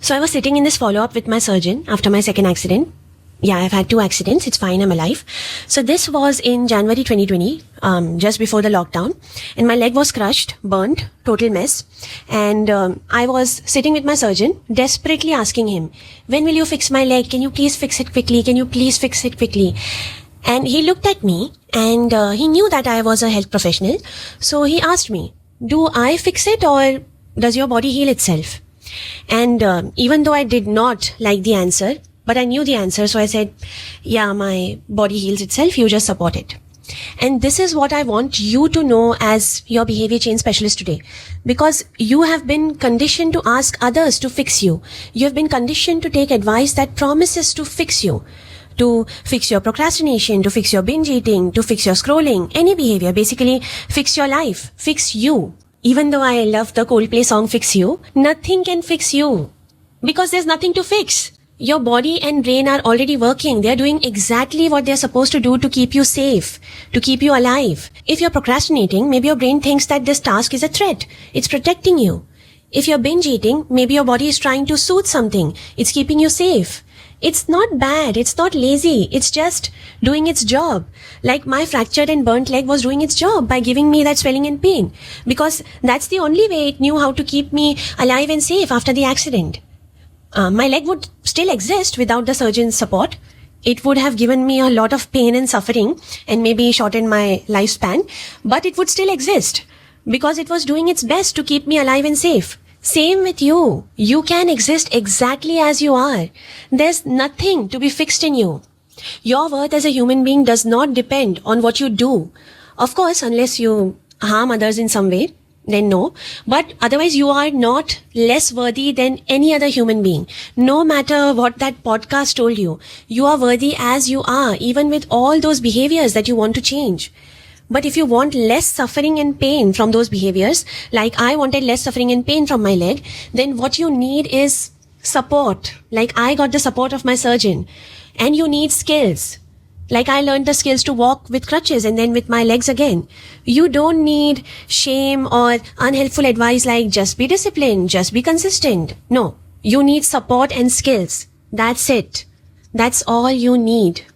So I was sitting in this follow-up with my surgeon after my second accident. Yeah, I've had 2 accidents. It's fine. I'm alive. So this was in January 2020, just before the lockdown. And my leg was crushed, burnt, total mess. And I was sitting with my surgeon, desperately asking him, when will you fix my leg? Can you please fix it quickly? Can you please fix it quickly? And he looked at me and he knew that I was a health professional. So he asked me, do I fix it or does your body heal itself? And even though I did not like the answer, but I knew the answer, so I said, yeah, my body heals itself, you just support it. And this is what I want you to know as your behavior change specialist today. Because you have been conditioned to ask others to fix you. You have been conditioned to take advice that promises to fix you. To fix your procrastination, to fix your binge eating, to fix your scrolling, any behavior, basically fix your life, fix you. Even though I love the Coldplay song Fix You, nothing can fix you. Because there's nothing to fix. Your body and brain are already working. They're doing exactly what they're supposed to do to keep you safe, to keep you alive. If you're procrastinating, maybe your brain thinks that this task is a threat. It's protecting you. If you're binge eating, maybe your body is trying to soothe something. It's keeping you safe. It's not bad. It's not lazy. It's just doing its job. Like my fractured and burnt leg was doing its job by giving me that swelling and pain. Because that's the only way it knew how to keep me alive and safe after the accident. My leg would still exist without the surgeon's support. It would have given me a lot of pain and suffering and maybe shortened my lifespan, but it would still exist because it was doing its best to keep me alive and safe. Same with you. You can exist exactly as you are. There's nothing to be fixed in you. Your worth as a human being does not depend on what you do. Of course, unless you harm others in some way, then no. But otherwise, you are not less worthy than any other human being. No matter what that podcast told you, you are worthy as you are, even with all those behaviors that you want to change. But if you want less suffering and pain from those behaviors, like I wanted less suffering and pain from my leg, then what you need is support. Like I got the support of my surgeon. And you need skills. Like I learned the skills to walk with crutches and then with my legs again. You don't need shame or unhelpful advice like just be disciplined, just be consistent. No, you need support and skills. That's it. That's all you need.